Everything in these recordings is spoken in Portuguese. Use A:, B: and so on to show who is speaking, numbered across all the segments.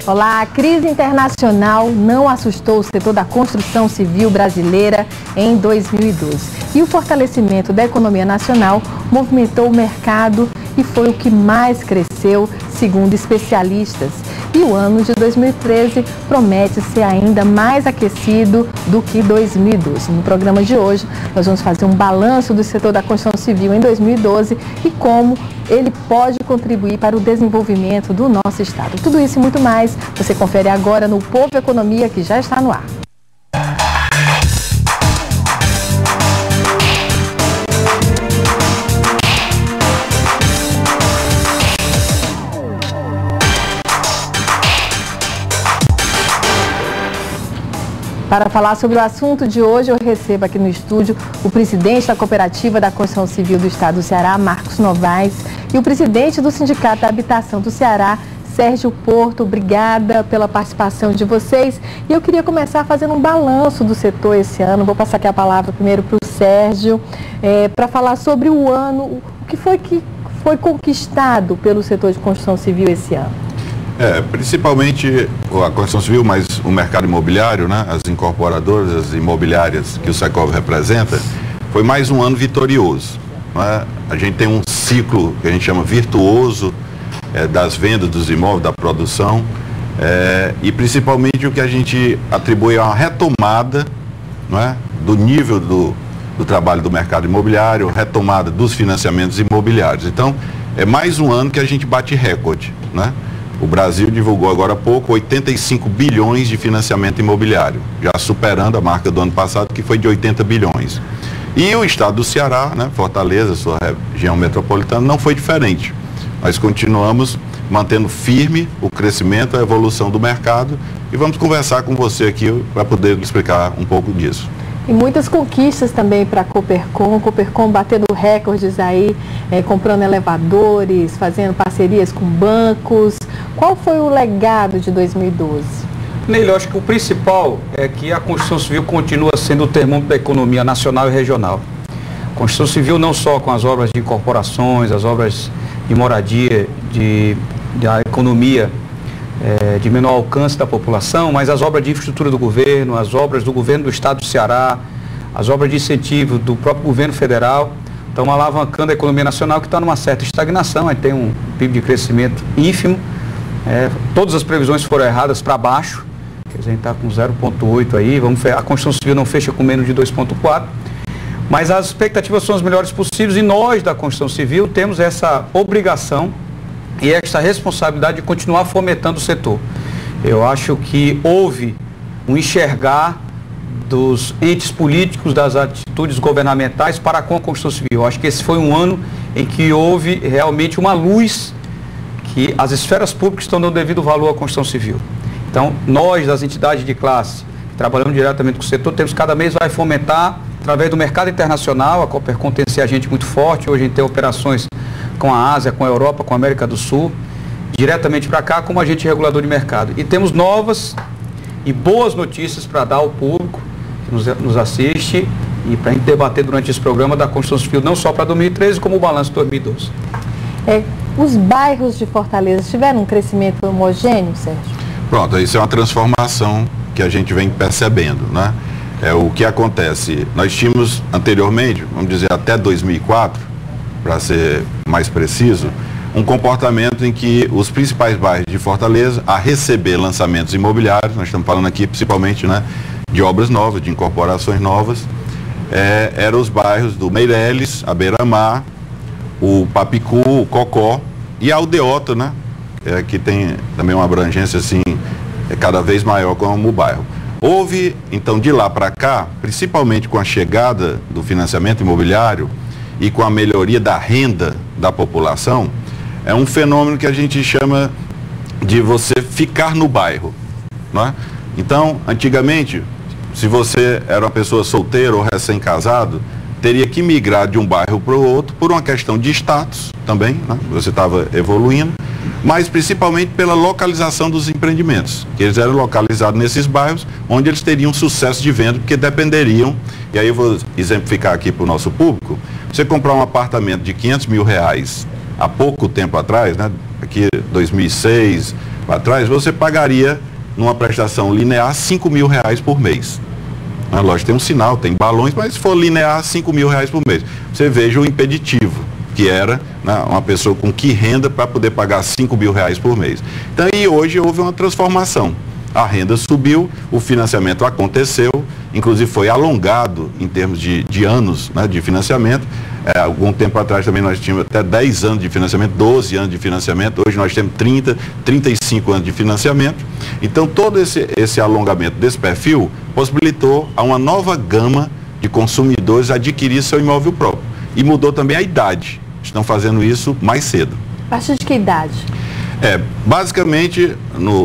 A: Olá, a crise internacional não assustou o setor da construção civil brasileira em 2012. E o fortalecimento da economia nacional movimentou o mercado e foi o que mais cresceu, segundo especialistas. E o ano de 2013 promete ser ainda mais aquecido do que 2012. No programa de hoje, nós vamos fazer um balanço do setor da construção civil em 2012 e como ele pode contribuir para o desenvolvimento do nosso estado. Tudo isso e muito mais, você confere agora no Povo Economia, que já está no ar. Para falar sobre o assunto de hoje, eu recebo aqui no estúdio o presidente da Cooperativa da Construção Civil do Estado do Ceará, Marcos Novaes, e o presidente do Sindicato da Habitação do Ceará, Sérgio Porto. Obrigada pela participação de vocês. E eu queria começar fazendo um balanço do setor esse ano. Vou passar aqui a palavra primeiro para o Sérgio, para falar sobre o ano, o que foi conquistado pelo setor de construção civil esse ano.
B: Principalmente a construção civil, mas o mercado imobiliário, né? As incorporadoras, as imobiliárias que o Secov representa, foi mais um ano vitorioso, né? A gente tem um ciclo que a gente chama virtuoso das vendas dos imóveis, da produção, e principalmente o que a gente atribui a uma retomada, né? Do nível do trabalho do mercado imobiliário, retomada dos financiamentos imobiliários. Então, é mais um ano que a gente bate recorde, né? O Brasil divulgou agora há pouco 85 bilhões de financiamento imobiliário, já superando a marca do ano passado, que foi de 80 bilhões. E o estado do Ceará, né, Fortaleza, sua região metropolitana, não foi diferente. Nós continuamos mantendo firme o crescimento, a evolução do mercado, e vamos conversar com você aqui para poder explicar um pouco disso.
A: E muitas conquistas também para a Coopercon batendo recordes aí, comprando elevadores, fazendo parcerias com bancos. Qual foi o legado de 2012?
C: Neil, eu acho que o principal é que a construção civil continua sendo o termômetro da economia nacional e regional. A construção civil não só com as obras de incorporações, as obras de moradia, da economia de menor alcance da população, mas as obras de infraestrutura do governo, as obras do governo do estado do Ceará, as obras de incentivo do próprio governo federal, estão alavancando a economia nacional, que está numa certa estagnação. Aí tem um PIB de crescimento ínfimo, todas as previsões foram erradas para baixo, quer dizer, a gente está com 0,8 aí, a construção civil não fecha com menos de 2,4, mas as expectativas são as melhores possíveis e nós da construção civil temos essa obrigação e esta responsabilidade de continuar fomentando o setor. Eu acho que houve um enxergar dos entes políticos, das atitudes governamentais para com a construção civil. Eu acho que esse foi um ano em que houve realmente uma luz que as esferas públicas estão dando devido valor à construção civil. Então, nós, das entidades de classe, que trabalhamos diretamente com o setor, temos cada mês vai fomentar, através do mercado internacional. A Coopercon tem esse agente muito forte. Hoje a gente tem operações com a Ásia, com a Europa, com a América do Sul, diretamente para cá como agente regulador de mercado. E temos novas e boas notícias para dar ao público que nos assiste e para a gente debater durante esse programa da construção civil, não só para 2013, como o balanço de 2012.
A: Os bairros de Fortaleza tiveram um crescimento homogêneo, Sérgio?
B: Pronto, isso é uma transformação que a gente vem percebendo, né? O que acontece, nós tínhamos anteriormente, vamos dizer até 2004, para ser mais preciso, um comportamento em que os principais bairros de Fortaleza, a receber lançamentos imobiliários, nós estamos falando aqui principalmente, né, de obras novas, de incorporações novas, eram os bairros do Meireles, a Beira-Mar, o Papicu, o Cocó e a Aldeota, né, que tem também uma abrangência assim, cada vez maior como o bairro. Houve, então, de lá para cá, principalmente com a chegada do financiamento imobiliário e com a melhoria da renda da população, é um fenômeno que a gente chama de você ficar no bairro, não é? Então, antigamente, se você era uma pessoa solteira ou recém-casado, teria que migrar de um bairro para o outro por uma questão de status também, né? Você estava evoluindo, mas principalmente pela localização dos empreendimentos, que eles eram localizados nesses bairros onde eles teriam sucesso de venda, porque dependeriam, e aí eu vou exemplificar aqui para o nosso público. Você comprar um apartamento de R$500 mil há pouco tempo atrás, né, aqui 2006, para trás, você pagaria numa prestação linear R$5.000 por mês. A loja tem um sinal, tem balões, mas se for linear, R$5.000 por mês. Você veja o impeditivo, que era, né, uma pessoa com que renda para poder pagar R$5.000 por mês. Então, e hoje houve uma transformação. A renda subiu, o financiamento aconteceu, inclusive foi alongado em termos de anos, né, de financiamento. Algum tempo atrás também nós tínhamos até 10 anos de financiamento, 12 anos de financiamento, hoje nós temos 30, 35 anos de financiamento. Então todo esse alongamento desse perfil possibilitou a uma nova gama de consumidores adquirir seu imóvel próprio. E mudou também a idade, estão fazendo isso mais cedo.
A: A partir de que idade?
B: Basicamente,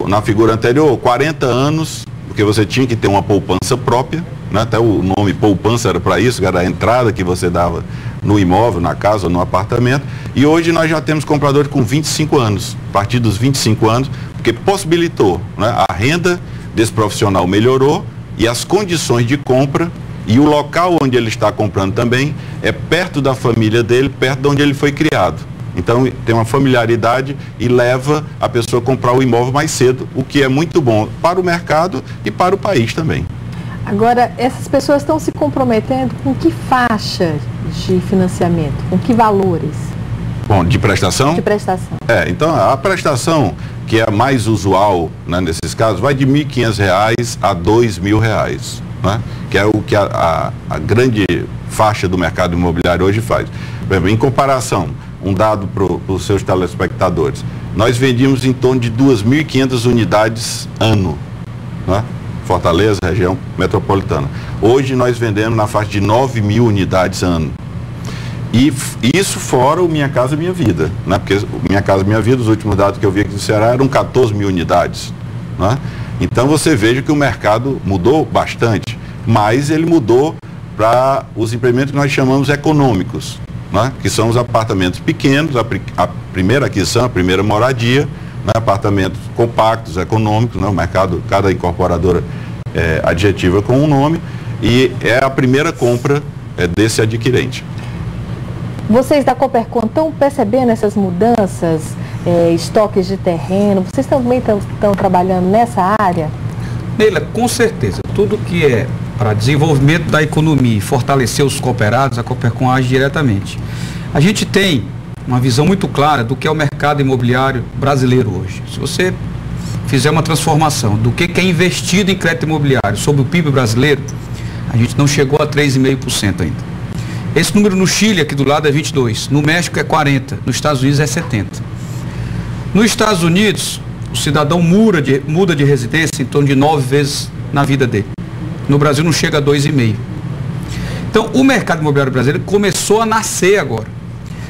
B: na figura anterior, 40 anos, porque você tinha que ter uma poupança própria, né? Até o nome poupança era para isso, era a entrada que você dava no imóvel, na casa ou no apartamento. E hoje nós já temos compradores com 25 anos, a partir dos 25 anos, porque possibilitou, né? A renda desse profissional melhorou e as condições de compra e o local onde ele está comprando também é perto da família dele, perto de onde ele foi criado. Então tem uma familiaridade e leva a pessoa a comprar o imóvel mais cedo, o que é muito bom para o mercado e para o país também.
A: Agora, essas pessoas estão se comprometendo com que faixa de financiamento, com que valores?
B: Bom, de prestação?
A: De prestação.
B: Então a prestação, que é a mais usual, né, nesses casos, vai de R$ 1.500 a R$ 2.000, né? Que é o que a grande faixa do mercado imobiliário hoje faz. Por exemplo, em comparação, um dado para os seus telespectadores, nós vendíamos em torno de 2.500 unidades ano, né? Fortaleza, região metropolitana. Hoje nós vendemos na faixa de 9.000 unidades ano. E isso fora o Minha Casa Minha Vida, né? Porque Minha Casa Minha Vida, os últimos dados que eu vi aqui do Ceará eram 14.000 unidades, né? Então você veja que o mercado mudou bastante, mas ele mudou para os empreendimentos que nós chamamos econômicos, né? Que são os apartamentos pequenos, a primeira aquisição, a primeira moradia, né? Apartamentos compactos, econômicos, né? O mercado, cada incorporadora adjetiva com um nome, e é a primeira compra desse adquirente.
A: Vocês da Coopercon estão percebendo essas mudanças, estoques de terreno? Vocês também estão trabalhando nessa área?
C: Neila, com certeza. Tudo que é para desenvolvimento da economia e fortalecer os cooperados, a Coopercon age diretamente. A gente tem uma visão muito clara do que é o mercado imobiliário brasileiro hoje. Se você fizer uma transformação do que é investido em crédito imobiliário sobre o PIB brasileiro, a gente não chegou a 3,5% ainda. Esse número no Chile, aqui do lado, é 22%, no México é 40%, nos Estados Unidos é 70%. Nos Estados Unidos, o cidadão muda de residência em torno de 9 vezes na vida dele. No Brasil não chega a 2,5%. Então, o mercado imobiliário brasileiro começou a nascer agora.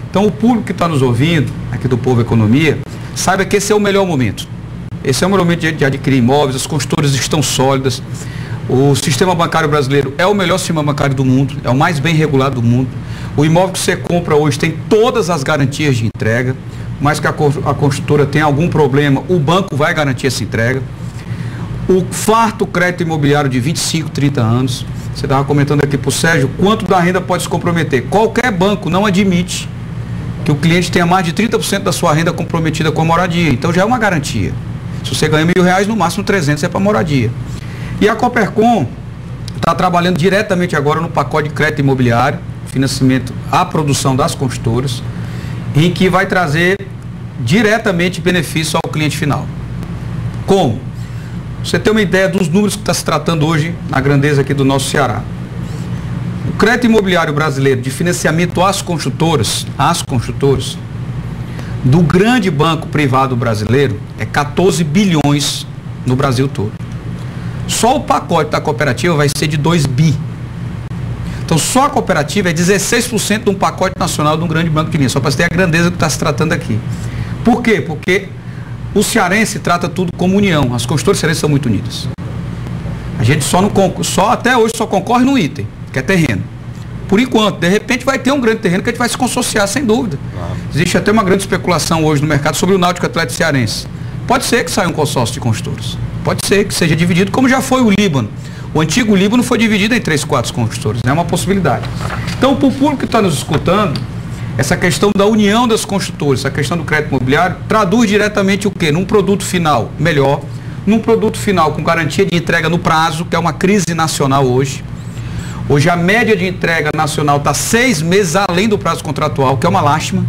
C: Então, o público que está nos ouvindo, aqui do Povo Economia, saiba que esse é o melhor momento. Esse é o melhor momento de adquirir imóveis, as construtoras estão sólidas. O sistema bancário brasileiro é o melhor sistema bancário do mundo, é o mais bem regulado do mundo. O imóvel que você compra hoje tem todas as garantias de entrega, mas que a construtora tem algum problema, o banco vai garantir essa entrega. O farto crédito imobiliário de 25, 30 anos, você estava comentando aqui para o Sérgio, quanto da renda pode se comprometer? Qualquer banco não admite que o cliente tenha mais de 30% da sua renda comprometida com a moradia, então já é uma garantia. Se você ganha R$1.000, no máximo 300 é para moradia. E a Coopercon está trabalhando diretamente agora no pacote de crédito imobiliário, financiamento à produção das construtoras, em que vai trazer diretamente benefício ao cliente final. Como? Você tem uma ideia dos números que está se tratando hoje na grandeza aqui do nosso Ceará. O crédito imobiliário brasileiro de financiamento às construtoras, do grande banco privado brasileiro, é 14 bilhões no Brasil todo. Só o pacote da cooperativa vai ser de 2 bi. Então, só a cooperativa é 16% de um pacote nacional de um grande banco de linha, só para você ter a grandeza que está se tratando aqui. Por quê? Porque o cearense trata tudo como união, as construtoras cearenses são muito unidas. A gente até hoje só concorre num item, que é terreno. Por enquanto, de repente vai ter um grande terreno que a gente vai se consociar, sem dúvida. Claro. Existe até uma grande especulação hoje no mercado sobre o Náutico Atlético Cearense. Pode ser que saia um consórcio de construtoras. Pode ser que seja dividido, como já foi o Líbano. O antigo Líbano foi dividido em 3, 4 construtoras. É uma possibilidade. Então, para o público que está nos escutando, essa questão da união das construtoras, essa questão do crédito imobiliário, traduz diretamente o quê? Num produto final melhor, num produto final com garantia de entrega no prazo, que é uma crise nacional hoje. Hoje a média de entrega nacional está 6 meses além do prazo contratual, que é uma lástima,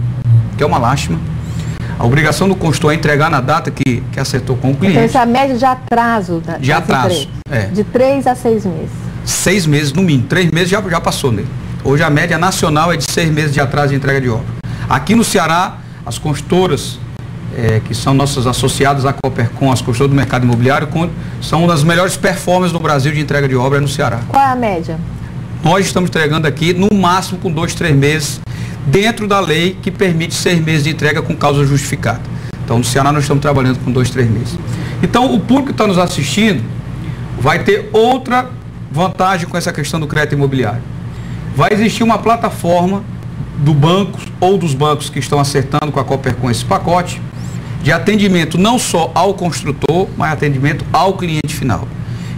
C: A obrigação do construtor é entregar na data que acertou com o cliente.
A: Então essa é a média de atraso
C: de atraso,
A: de 3 a 6 meses.
C: 6 meses no mínimo, 3 meses já passou nele. Hoje a média nacional é de 6 meses de atraso de entrega de obra. Aqui no Ceará, as construtoras, que são nossas associadas à Coopercon, as construtoras do mercado imobiliário, são uma das melhores performances no Brasil de entrega de obra no Ceará.
A: Qual é a média?
C: Nós estamos entregando aqui no máximo com 2, 3 meses, dentro da lei que permite 6 meses de entrega com causa justificada. Então no Ceará nós estamos trabalhando com 2, 3 meses. Então o público que está nos assistindo vai ter outra vantagem com essa questão do crédito imobiliário. Vai existir uma plataforma do banco ou dos bancos que estão acertando com a Coopercon esse pacote de atendimento não só ao construtor, mas atendimento ao cliente final.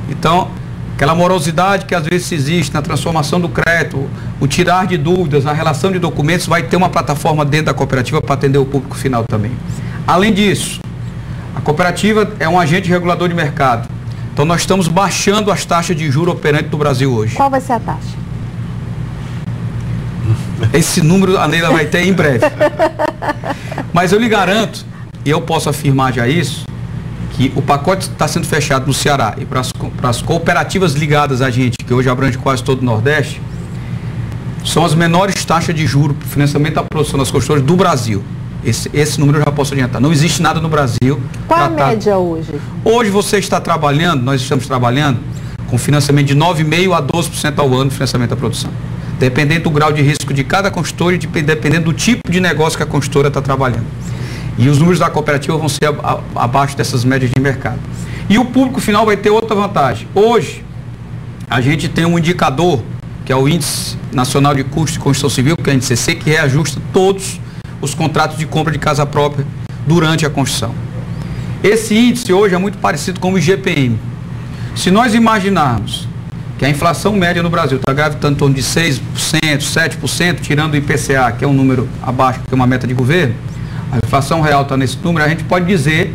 C: Então, aquela morosidade que às vezes existe na transformação do crédito, o tirar de dúvidas, a relação de documentos, vai ter uma plataforma dentro da cooperativa para atender o público final também. Além disso, a cooperativa é um agente regulador de mercado. Então nós estamos baixando as taxas de juros operantes do Brasil hoje.
A: Qual vai ser a taxa?
C: Esse número a Neila vai ter em breve. Mas eu lhe garanto, e eu posso afirmar já isso, que o pacote está sendo fechado no Ceará e para as cooperativas ligadas a gente, que hoje abrange quase todo o Nordeste, são as menores taxas de juros para o financiamento da produção das construtoras do Brasil. Esse número eu já posso adiantar. Não existe nada no Brasil.
A: Qual a média hoje? Hoje
C: você está trabalhando, nós estamos trabalhando com financiamento de 9,5% a 12% ao ano de financiamento da produção. Dependendo do grau de risco de cada construtora e dependendo do tipo de negócio que a construtora está trabalhando. E os números da cooperativa vão ser abaixo dessas médias de mercado. E o público final vai ter outra vantagem. Hoje, a gente tem um indicador, que é o Índice Nacional de Custo de Construção Civil, que é o INCC, que reajusta todos os contratos de compra de casa própria durante a construção. Esse índice hoje é muito parecido com o IGPM. Se nós imaginarmos que a inflação média no Brasil está gravitando em torno de 6%, 7%, tirando o IPCA, que é um número abaixo, que é uma meta de governo, a inflação real está nesse número, a gente pode dizer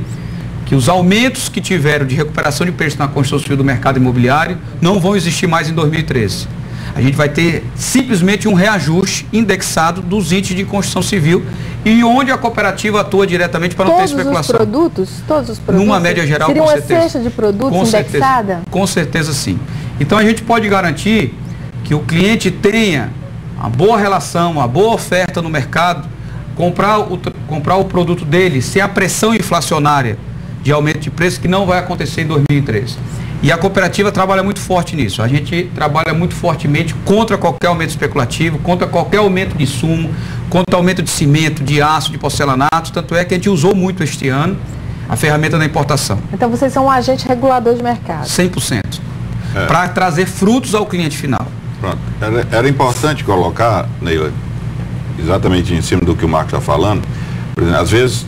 C: que os aumentos que tiveram de recuperação de preços na construção civil do mercado imobiliário não vão existir mais em 2013. A gente vai ter simplesmente um reajuste indexado dos índices de construção civil e onde a cooperativa atua diretamente para não ter especulação.
A: Todos os produtos?
C: Numa média geral,
A: seria
C: com certeza.
A: Seria uma cesta de produtos indexada?
C: Com certeza sim. Então a gente pode garantir que o cliente tenha uma boa relação, uma boa oferta no mercado, comprar o produto dele sem a pressão inflacionária de aumento de preço que não vai acontecer em 2013. E a cooperativa trabalha muito forte nisso. A gente trabalha muito fortemente contra qualquer aumento especulativo, contra qualquer aumento de insumo, contra aumento de cimento, de aço, de porcelanato. Tanto é que a gente usou muito este ano a ferramenta da importação.
A: Então vocês são um agente regulador de mercado.
C: 100%. Para trazer frutos ao cliente final.
B: Pronto. Era importante colocar, Neila, exatamente em cima do que o Marcos está falando. Por exemplo, às vezes,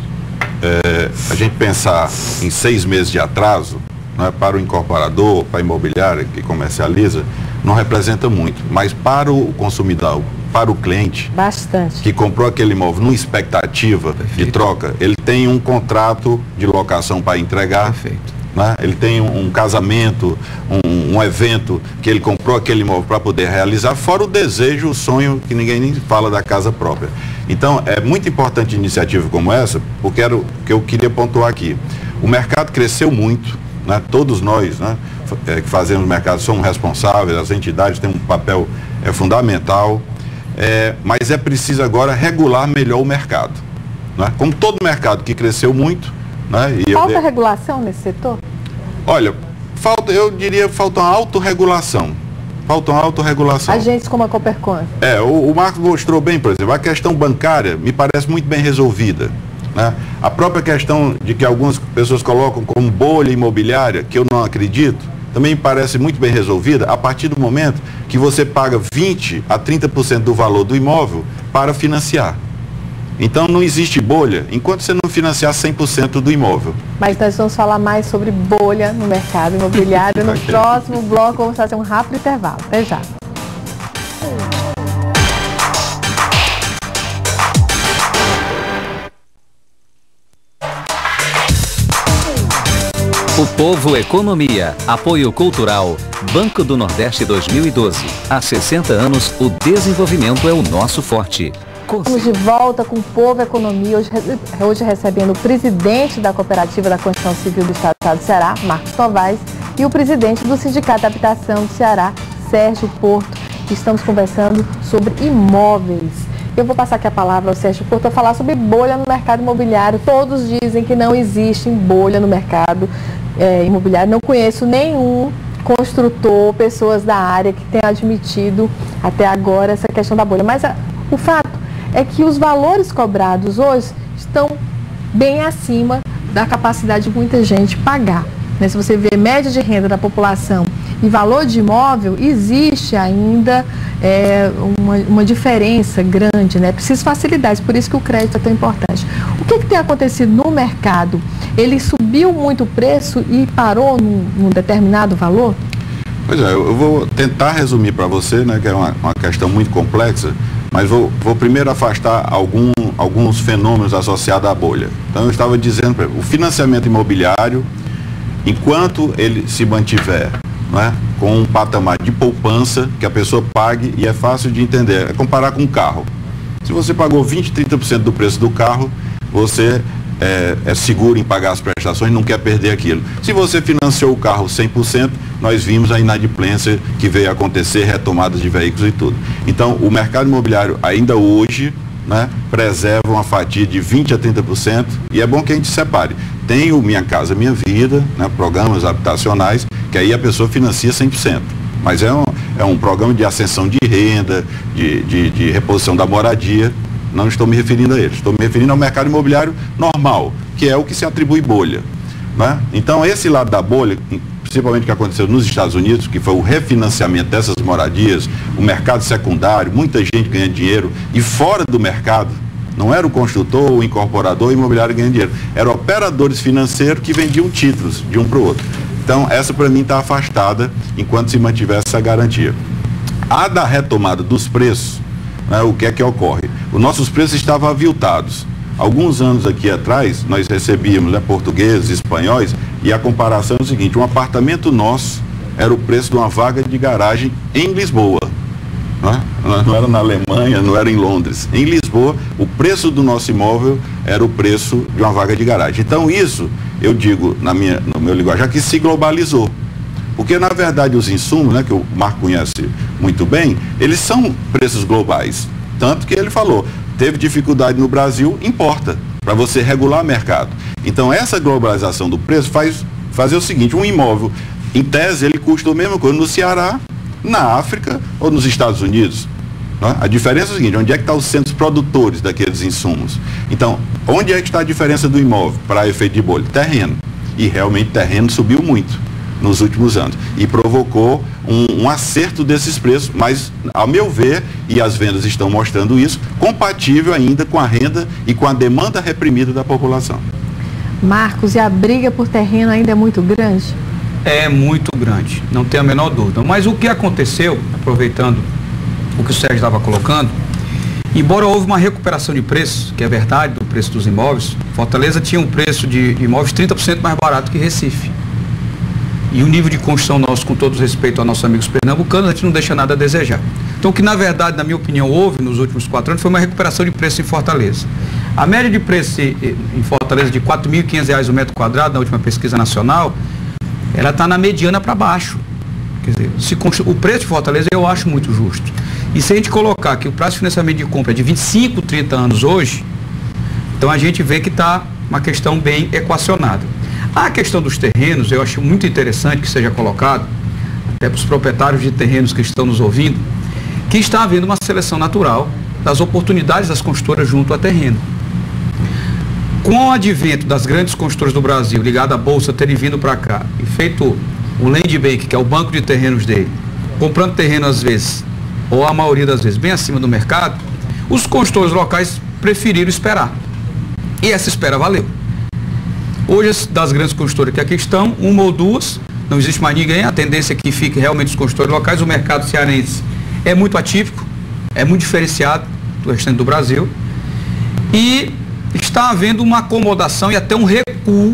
B: a gente pensar em 6 meses de atraso, né, para o incorporador, para a imobiliária que comercializa, não representa muito. Mas para o consumidor, para o cliente,
A: bastante,
B: que comprou aquele imóvel numa expectativa de troca, ele tem um contrato de locação para entregar.
C: Perfeito.
B: Né? Ele tem um casamento, um evento que ele comprou aquele imóvel para poder realizar, fora o desejo, o sonho, que ninguém nem fala da casa própria. Então, é muito importante iniciativa como essa, porque era o que eu queria pontuar aqui. O mercado cresceu muito, né? Todos nós, né, que fazemos mercado somos responsáveis, as entidades têm um papel fundamental, mas é preciso agora regular melhor o mercado. Né? Como todo mercado que cresceu muito, né?
A: Falta regulação nesse setor?
B: Olha, eu diria que falta uma autorregulação. Falta uma autorregulação.
A: Agentes como a Coopercon.
B: O Marcos mostrou bem, por exemplo, a questão bancária me parece muito bem resolvida. Né? A própria questão de que algumas pessoas colocam como bolha imobiliária, que eu não acredito, também me parece muito bem resolvida a partir do momento que você paga 20% a 30% do valor do imóvel para financiar. Então não existe bolha enquanto você não financiar 100% do imóvel.
A: Mas nós vamos falar mais sobre bolha no mercado imobiliário no próximo bloco. Vamos fazer um rápido intervalo. Até já.
D: O Povo Economia, apoio cultural, Banco do Nordeste 2012. Há 60 anos, o desenvolvimento é o nosso forte.
A: Estamos de volta com o Povo Economia, hoje recebendo o presidente da Cooperativa da Construção Civil do Estado do Ceará, Marcos Tavares, e o presidente do Sindicato de Habitação do Ceará, Sérgio Porto. Estamos conversando sobre imóveis. Eu vou passar aqui a palavra ao Sérgio Porto para falar sobre bolha no mercado imobiliário. Todos dizem que não existe bolha no mercado imobiliário. Não conheço nenhum construtor, pessoas da área que tenha admitido até agora essa questão da bolha. Mas o fato é que os valores cobrados hoje estão bem acima da capacidade de muita gente pagar. Se você vê média de renda da população e valor de imóvel, existe ainda uma diferença grande, né? Precisa facilidades, por isso que o crédito é tão importante. O que tem acontecido no mercado? Ele subiu muito o preço e parou num determinado valor?
B: Pois é, eu vou tentar resumir para você, né, que é uma questão muito complexa, mas vou primeiro afastar alguns fenômenos associados à bolha. Então eu estava dizendo, o financiamento imobiliário, enquanto ele se mantiver, né, com um patamar de poupança que a pessoa pague, e é fácil de entender, é comparar com um carro. Se você pagou 20%, 30% do preço do carro, você é seguro em pagar as prestações, não quer perder aquilo. Se você financiou o carro 100%, nós vimos a inadimplência que veio acontecer, retomadas de veículos e tudo. Então, o mercado imobiliário ainda hoje, né, preserva uma fatia de 20% a 30%, e é bom que a gente separe. Tem o Minha Casa Minha Vida, né, programas habitacionais, que aí a pessoa financia 100%. Mas é um programa de ascensão de renda, de reposição da moradia. Não estou me referindo a ele, estou me referindo ao mercado imobiliário normal, que é o que se atribui bolha, né? Então, esse lado da bolha, principalmente o que aconteceu nos Estados Unidos, que foi o refinanciamento dessas moradias, o mercado secundário, muita gente ganhando dinheiro, e fora do mercado, não era o construtor, o incorporador, o imobiliário ganhando dinheiro, eram operadores financeiros que vendiam títulos de um para o outro. Então, essa para mim está afastada enquanto se mantiver essa garantia. A da retomada dos preços, né, o que é que ocorre? Os nossos preços estavam aviltados. Alguns anos aqui atrás, nós recebíamos, né, portugueses, espanhóis, e a comparação é o seguinte: um apartamento nosso era o preço de uma vaga de garagem em Lisboa. Não era na Alemanha, não era em Londres. Em Lisboa, o preço do nosso imóvel era o preço de uma vaga de garagem. Então, isso, eu digo no meu linguajar, que se globalizou. Porque, na verdade, os insumos, né, que o Marco conhece muito bem, eles são preços globais. Tanto que ele falou, teve dificuldade no Brasil, importa, para você regular o mercado. Então, essa globalização do preço faz fazer o seguinte: um imóvel, em tese, ele custa a mesma coisa no Ceará, na África ou nos Estados Unidos. Né? A diferença é o seguinte: onde é que estão os centros produtores daqueles insumos? Então, onde é que está a diferença do imóvel para efeito de bolha? Terreno. E realmente terreno subiu muito nos últimos anos e provocou um acerto desses preços, mas, ao meu ver, e as vendas estão mostrando isso, compatível ainda com a renda e com a demanda reprimida da população.
A: Marcos, e a briga por terreno ainda é muito grande?
C: É muito grande, não tem a menor dúvida. Mas o que aconteceu, aproveitando o que o Sérgio estava colocando, embora houve uma recuperação de preço, que é verdade, do preço dos imóveis, Fortaleza tinha um preço de imóveis 30% mais barato que Recife. E o nível de construção nosso, com todo respeito aos nossos amigos pernambucanos, a gente não deixa nada a desejar. Então, o que na verdade, na minha opinião, houve nos últimos 4 anos foi uma recuperação de preço em Fortaleza. A média de preço em Fortaleza de R$ 4.500 o metro quadrado, na última pesquisa nacional, ela está na mediana para baixo. Quer dizer, o preço de Fortaleza eu acho muito justo. E se a gente colocar que o prazo de financiamento de compra é de 25, 30 anos hoje, então a gente vê que está uma questão bem equacionada. A questão dos terrenos, eu acho muito interessante que seja colocado, até para os proprietários de terrenos que estão nos ouvindo, que está havendo uma seleção natural das oportunidades das construtoras junto a terreno. Com o advento das grandes construtoras do Brasil, ligado à Bolsa, terem vindo para cá e feito o Land Bank, que é o banco de terrenos dele, comprando terreno às vezes, ou a maioria das vezes, bem acima do mercado, os construtores locais preferiram esperar. E essa espera valeu. Hoje, das grandes construtoras que aqui estão, uma ou duas, não existe mais ninguém, a tendência é que fique realmente os construtores locais. O mercado cearense é muito atípico, é muito diferenciado do restante do Brasil, e está havendo uma acomodação e até um recuo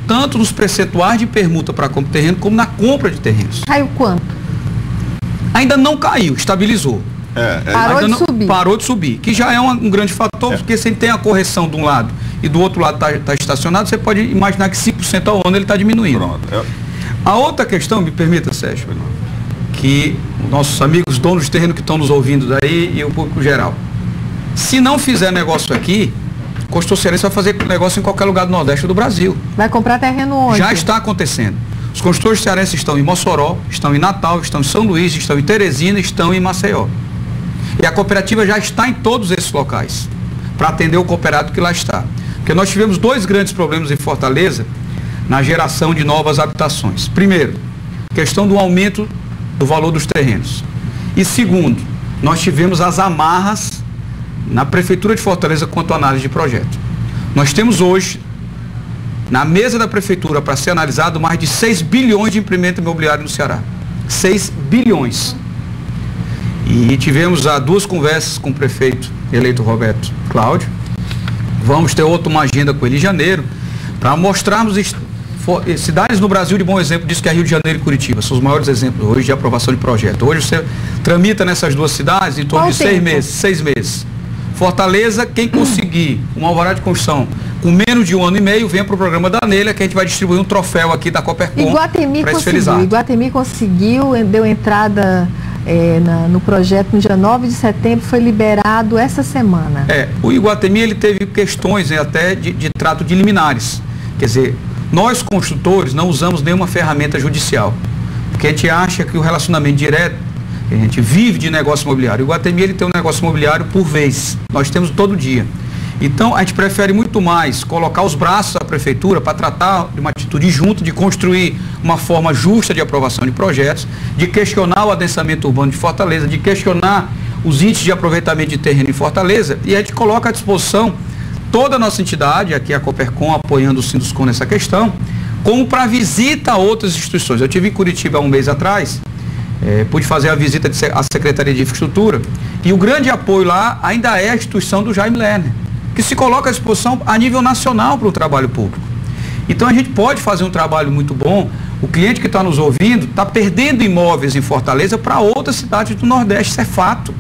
C: tanto nos percentuais de permuta para compra de terreno, como na compra de terrenos.
A: Caiu quanto?
C: Ainda não caiu, estabilizou. Parou de subir, que já é um grande fator, porque se tem a correção de um lado e do outro lado está estacionado, você pode imaginar que 5% ao ano ele está diminuindo.
B: Pronto.
C: A outra questão, me permita, Sérgio, que nossos amigos donos de terreno que estão nos ouvindo daí e o público geral, se não fizer negócio aqui, o construtor cearense vai fazer negócio em qualquer lugar do Nordeste do Brasil.
A: Vai comprar terreno onde?
C: Já está acontecendo. Os construtores cearenses estão em Mossoró, estão em Natal, estão em São Luís, estão em Teresina, estão em Maceió. E a cooperativa já está em todos esses locais, para atender o cooperado que lá está. Porque nós tivemos 2 grandes problemas em Fortaleza na geração de novas habitações. Primeiro, questão do aumento do valor dos terrenos. E segundo, nós tivemos as amarras na Prefeitura de Fortaleza quanto à análise de projeto. Nós temos hoje, na mesa da Prefeitura, para ser analisado, mais de 6 bilhões de empreendimento imobiliário no Ceará. 6 bilhões. E tivemos 2 conversas com o prefeito eleito Roberto Cláudio. Vamos ter uma agenda com ele em janeiro, para mostrarmos cidades no Brasil de bom exemplo disso, que é Rio de Janeiro e Curitiba. São os maiores exemplos hoje de aprovação de projeto. Hoje você tramita nessas 2 cidades em torno de 6 meses. Fortaleza, quem conseguir um alvará de construção com menos de 1 ano e meio, vem para o programa da Anelha, que a gente vai distribuir um troféu aqui da Coopercom para esse felizardo.
A: Iguatemi conseguiu, deu entrada no projeto no dia 9 de setembro, foi liberado essa semana.
C: O Iguatemi ele teve questões até de trato de liminares. Quer dizer, nós construtores não usamos nenhuma ferramenta judicial, porque a gente acha que o relacionamento direto, a gente vive de negócio imobiliário. O Iguatemi ele tem um negócio imobiliário por vez, nós temos todo dia. Então a gente prefere muito mais colocar os braços à prefeitura para tratar de uma atitude junto, de construir uma forma justa de aprovação de projetos, de questionar o adensamento urbano de Fortaleza, de questionar os índices de aproveitamento de terreno em Fortaleza, e a gente coloca à disposição toda a nossa entidade, aqui a Coopercom apoiando o Sinduscom nessa questão, como para visita a outras instituições. Eu estive em Curitiba há um mês atrás, pude fazer a visita à Secretaria de Infraestrutura, e o grande apoio lá ainda é a instituição do Jaime Lerner, que se coloca à disposição a nível nacional para o trabalho público. Então a gente pode fazer um trabalho muito bom. O cliente que está nos ouvindo está perdendo imóveis em Fortaleza para outras cidades do Nordeste, isso é fato.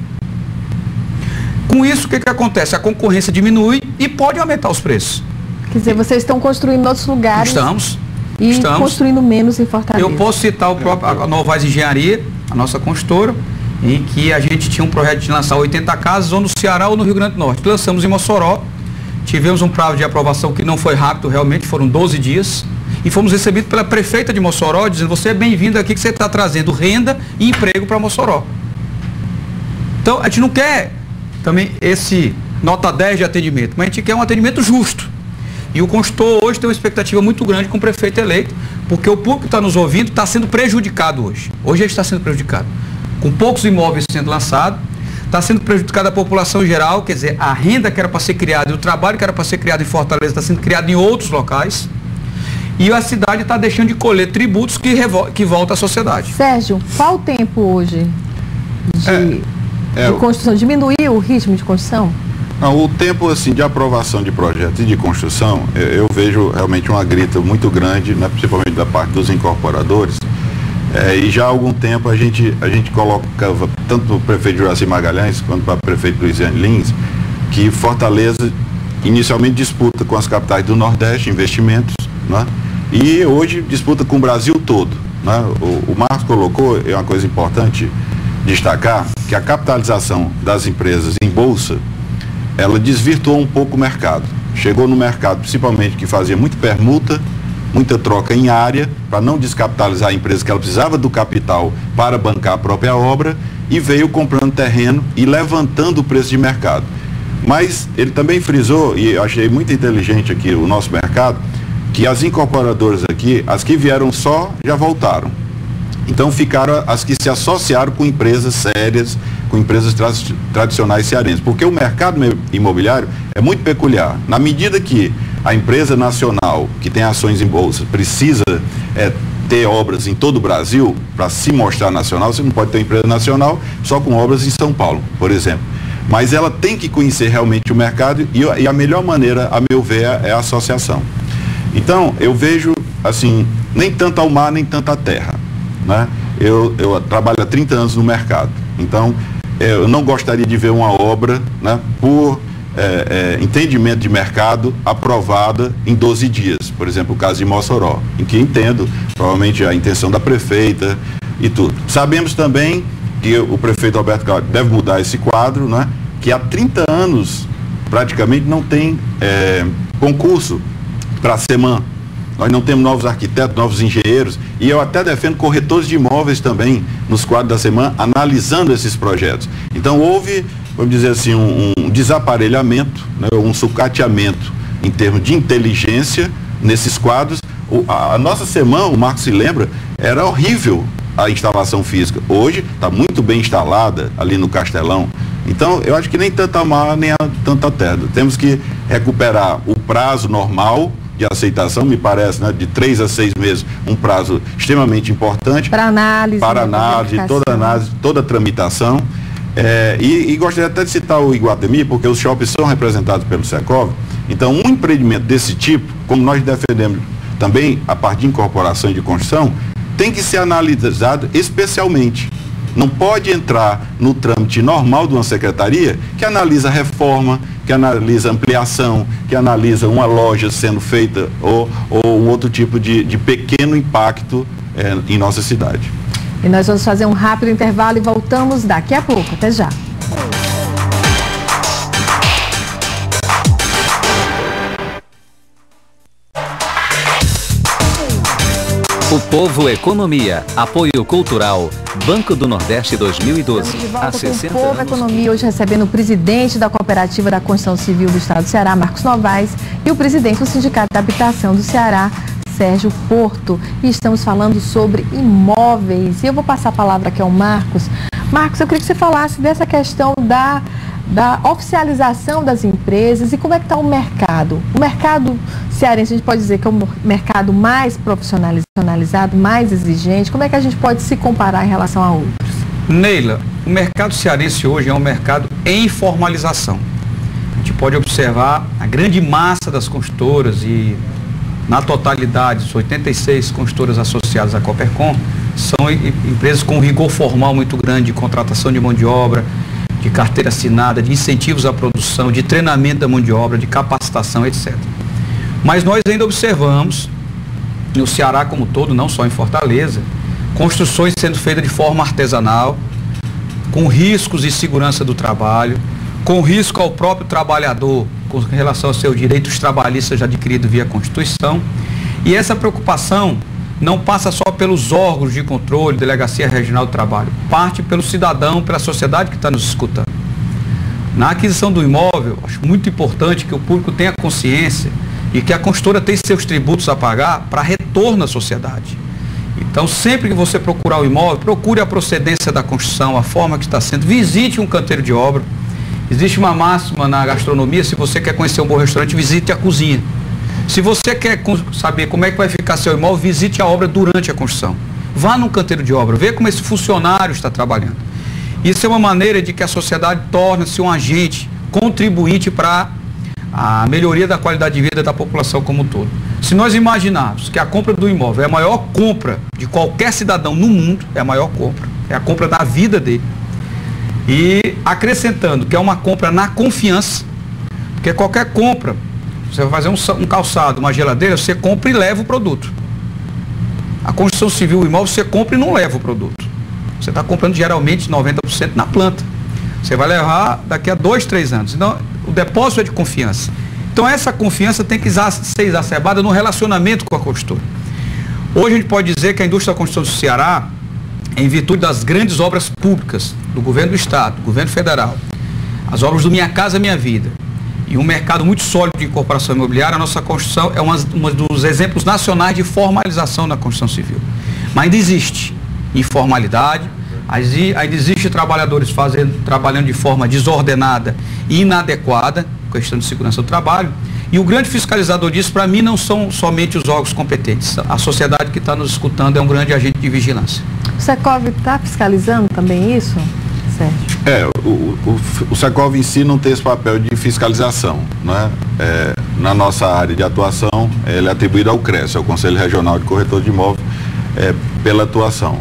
C: Com isso, o que acontece? A concorrência diminui e pode aumentar os preços.
A: Quer dizer, vocês estão construindo em outros lugares.
C: Estamos.
A: Construindo menos em Fortaleza.
C: Eu posso citar a Novaes Engenharia, a nossa construtora, em que a gente tinha um projeto de lançar 80 casas, ou no Ceará ou no Rio Grande do Norte. Lançamos em Mossoró, tivemos um prazo de aprovação que não foi rápido, realmente, foram 12 dias, e fomos recebidos pela prefeita de Mossoró, dizendo: você é bem-vindo aqui, que você está trazendo renda e emprego para Mossoró. Então, a gente não quer também esse nota 10 de atendimento, mas a gente quer um atendimento justo. E o construtor hoje tem uma expectativa muito grande com o prefeito eleito, porque o público que está nos ouvindo está sendo prejudicado hoje. Hoje ele está sendo prejudicado. Com poucos imóveis sendo lançados, está sendo prejudicada a população em geral, quer dizer, a renda que era para ser criada e o trabalho que era para ser criado em Fortaleza está sendo criado em outros locais, e a cidade está deixando de colher tributos que voltam à sociedade.
A: Sérgio, qual o tempo hoje de construção? Diminuiu o ritmo de construção?
B: Não, o tempo assim, de aprovação de projetos e de construção, eu vejo realmente uma grita muito grande, né, principalmente da parte dos incorporadores. E já há algum tempo a gente colocava, tanto para o prefeito Juraci Magalhães quanto para o prefeito Luiziane Lins, que Fortaleza inicialmente disputa com as capitais do Nordeste investimentos, né? E hoje disputa com o Brasil todo, né? O Marcos colocou, é uma coisa importante destacar, que a capitalização das empresas em bolsa, ela desvirtuou um pouco o mercado. Chegou no mercado, principalmente, que fazia muita permuta, muita troca em área, para não descapitalizar a empresa, que ela precisava do capital para bancar a própria obra, e veio comprando terreno e levantando o preço de mercado. Mas ele também frisou, e eu achei muito inteligente aqui o nosso mercado, que as incorporadoras aqui, as que vieram só, já voltaram. Então ficaram as que se associaram com empresas sérias, com empresas tradicionais cearenses, porque o mercado imobiliário é muito peculiar. Na medida que a empresa nacional, que tem ações em bolsa, precisa ter obras em todo o Brasil para se mostrar nacional, você não pode ter uma empresa nacional só com obras em São Paulo, por exemplo. Mas ela tem que conhecer realmente o mercado, e a melhor maneira, a meu ver, é a associação. Então, eu vejo, assim, nem tanto ao mar, nem tanto à terra, né? Eu trabalho há 30 anos no mercado, então eu não gostaria de ver uma obra, né, por entendimento de mercado aprovada em 12 dias, por exemplo, o caso de Mossoró, em que entendo provavelmente a intenção da prefeita e tudo. Sabemos também que o prefeito Roberto Cláudio deve mudar esse quadro, né, que há 30 anos praticamente não tem concurso para a SEMAN. Nós não temos novos arquitetos, novos engenheiros, e eu até defendo corretores de imóveis também nos quadros da SEMAN, analisando esses projetos. Então houve, vamos dizer assim, um desaparelhamento, né, um sucateamento em termos de inteligência nesses quadros. A nossa SEMAN, o Marcos se lembra, era horrível a instalação física. Hoje está muito bem instalada ali no Castelão. Então eu acho que nem tanto a mar, nem tanto a terra. Temos que recuperar o prazo normal de aceitação, me parece, né, de 3 a 6 meses, um prazo extremamente importante
A: para análise,
B: toda a tramitação. E gostaria até de citar o Iguatemi, porque os shoppings são representados pelo Secov. Então, um empreendimento desse tipo, como nós defendemos também a parte de incorporação e de construção, tem que ser analisado especialmente. Não pode entrar no trâmite normal de uma secretaria que analisa reforma, que analisa ampliação, que analisa uma loja sendo feita ou um outro tipo de pequeno impacto em nossa cidade.
A: E nós vamos fazer um rápido intervalo e voltamos daqui a pouco. Até já.
D: O Povo Economia, apoio cultural, Banco do Nordeste 2012.
A: Estamos de volta com o Povo Economia, hoje recebendo o presidente da Cooperativa da Construção Civil do Estado do Ceará, Marcos Novaes, e o presidente do Sindicato da Habitação do Ceará, Sérgio Porto. E estamos falando sobre imóveis. E eu vou passar a palavra aqui ao Marcos. Marcos, eu queria que você falasse dessa questão da oficialização das empresas e como é que está o mercado. O mercado cearense, a gente pode dizer que é o mercado mais profissionalizado, mais exigente. Como é que a gente pode se comparar em relação a outros?
C: Neila, o mercado cearense hoje é um mercado em formalização. A gente pode observar a grande massa das construtoras e, na totalidade, as 86 construtoras associadas à Coopercon são empresas com rigor formal muito grande de contratação de mão de obra, de carteira assinada, de incentivos à produção, de treinamento da mão de obra, de capacitação, etc. Mas nós ainda observamos, no Ceará como um todo, não só em Fortaleza, construções sendo feitas de forma artesanal, com riscos de segurança do trabalho, com risco ao próprio trabalhador com relação aos seus direitos trabalhistas já adquiridos via Constituição. E essa preocupação não passa só pelos órgãos de controle, Delegacia Regional do Trabalho, parte pelo cidadão, pela sociedade que está nos escutando. Na aquisição do imóvel, acho muito importante que o público tenha consciência e que a construtora tem seus tributos a pagar para retorno à sociedade. Então, sempre que você procurar o imóvel, procure a procedência da construção, a forma que está sendo, visite um canteiro de obra. Existe uma máxima na gastronomia: se você quer conhecer um bom restaurante, visite a cozinha. Se você quer saber como é que vai ficar seu imóvel, visite a obra durante a construção. Vá num canteiro de obra, veja como esse funcionário está trabalhando. Isso é uma maneira de que a sociedade torne-se um agente contribuinte para a melhoria da qualidade de vida da população como um todo. Se nós imaginarmos que a compra do imóvel é a maior compra de qualquer cidadão no mundo, é a maior compra, é a compra da vida dele. E acrescentando que é uma compra na confiança, porque qualquer compra, você vai fazer um calçado, uma geladeira, você compra e leva o produto. A construção civil, o imóvel, você compra e não leva o produto. Você está comprando geralmente 90% na planta. Você vai levar daqui a 2, 3 anos. Então, o depósito é de confiança. Então, essa confiança tem que ser exacerbada no relacionamento com a construtora. Hoje a gente pode dizer que a indústria da construção do Ceará, em virtude das grandes obras públicas do governo do Estado, do governo federal, as obras do Minha Casa Minha Vida, e um mercado muito sólido de incorporação imobiliária, a nossa construção é um dos exemplos nacionais de formalização na construção civil. Mas ainda existe informalidade, ainda existe trabalhadores trabalhando de forma desordenada e inadequada, questão de segurança do trabalho, e o grande fiscalizador disso, para mim, não são somente os órgãos competentes. A sociedade que está nos escutando é um grande agente de vigilância.
A: O Secov está fiscalizando também isso? Sérgio?
B: O Secov em si não tem esse papel de fiscalização, né? Na nossa área de atuação, ele é atribuído ao CRES, ao Conselho Regional de Corretor de Imóvel, pela atuação.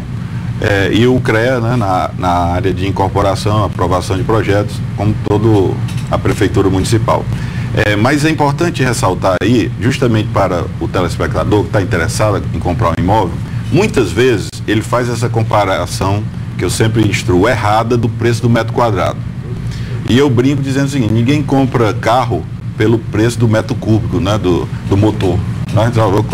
B: E o CREA, né, na área de incorporação, aprovação de projetos, como toda a Prefeitura Municipal. Mas é importante ressaltar aí, justamente para o telespectador que está interessado em comprar um imóvel, muitas vezes ele faz essa comparação, que eu sempre instruo, errada do preço do metro quadrado. E eu brinco dizendo o seguinte: ninguém compra carro pelo preço do metro cúbico, né, do motor. Né? Então, vou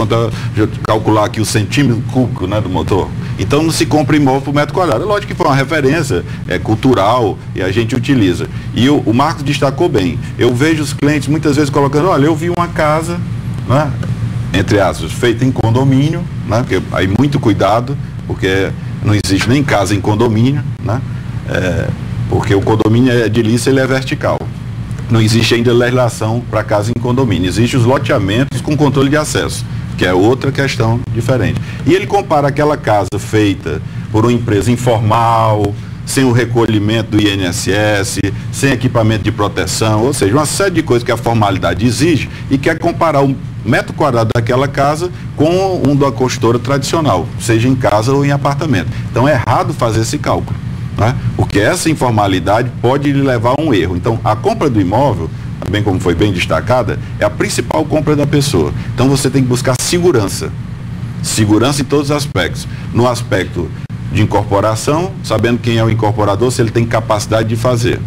B: calcular aqui o centímetro cúbico, né, do motor. Então não se compra imóvel por metro quadrado. É lógico que foi uma referência cultural e a gente utiliza. E o Marcos destacou bem. Eu vejo os clientes muitas vezes colocando: olha, eu vi uma casa, né, entre aspas, feita em condomínio, né, porque aí muito cuidado, porque não existe nem casa em condomínio, né, porque o condomínio é edilício, ele é vertical. Não existe ainda legislação para casa em condomínio. Existem os loteamentos com controle de acesso, que é outra questão diferente. E ele compara aquela casa feita por uma empresa informal, sem o recolhimento do INSS, sem equipamento de proteção, ou seja, uma série de coisas que a formalidade exige, e quer comparar o metro quadrado daquela casa com um da construtora tradicional, seja em casa ou em apartamento. Então é errado fazer esse cálculo, né? Porque essa informalidade pode lhe levar a um erro. Então a compra do imóvel, bem como foi bem destacada, é a principal compra da pessoa. Então você tem que buscar segurança em todos os aspectos. No aspecto de incorporação, sabendo quem é o incorporador, se ele tem capacidade de fazer.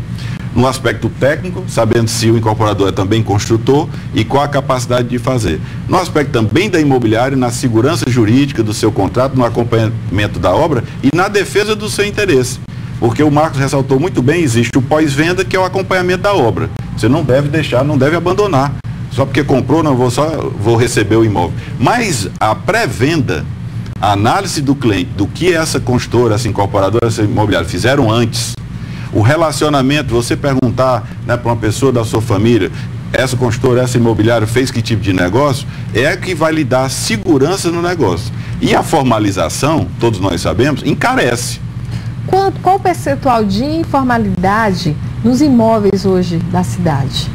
B: No aspecto técnico, sabendo se o incorporador é também construtor e qual a capacidade de fazer. No aspecto também da imobiliária, na segurança jurídica do seu contrato, no acompanhamento da obra e na defesa do seu interesse. Porque o Marcos ressaltou muito bem, existe o pós-venda, que é o acompanhamento da obra. Você não deve deixar, não deve abandonar. Só porque comprou, não vou receber o imóvel. Mas a pré-venda, a análise do cliente, do que essa construtora, essa incorporadora, essa imobiliária fizeram antes, o relacionamento, você perguntar, né, para uma pessoa da sua família, essa construtora, essa imobiliária fez que tipo de negócio, é que vai lhe dar segurança no negócio. E a formalização, todos nós sabemos, encarece.
A: Qual o percentual de informalidade nos imóveis hoje da cidade?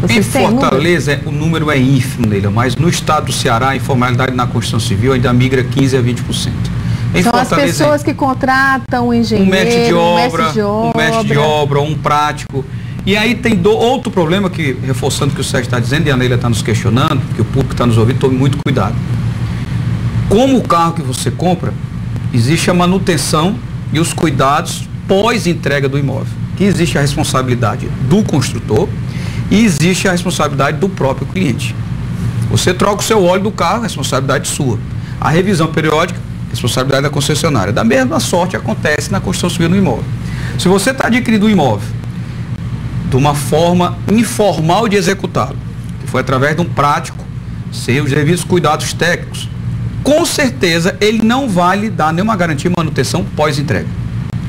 C: Em Fortaleza, o número é ínfimo nele, mas no estado do Ceará, a informalidade na construção civil ainda migra 15% a 20%.
A: São as pessoas que contratam um engenheiro,
C: um mestre de obra, um prático. E aí tem outro problema que, reforçando o que o Sérgio está dizendo, e a Neila está nos questionando, que o público está nos ouvindo, tome muito cuidado. Como o carro que você compra, existe a manutenção e os cuidados pós-entrega do imóvel. Que existe a responsabilidade do construtor e existe a responsabilidade do próprio cliente. Você troca o seu óleo do carro, responsabilidade sua. A revisão periódica, responsabilidade da concessionária. Da mesma sorte acontece na construção civil no imóvel. Se você está adquirindo um imóvel de uma forma informal de executá-lo, que foi através de um prático, sem os devidos cuidados técnicos, com certeza ele não vai lhe dar nenhuma garantia de manutenção pós-entrega.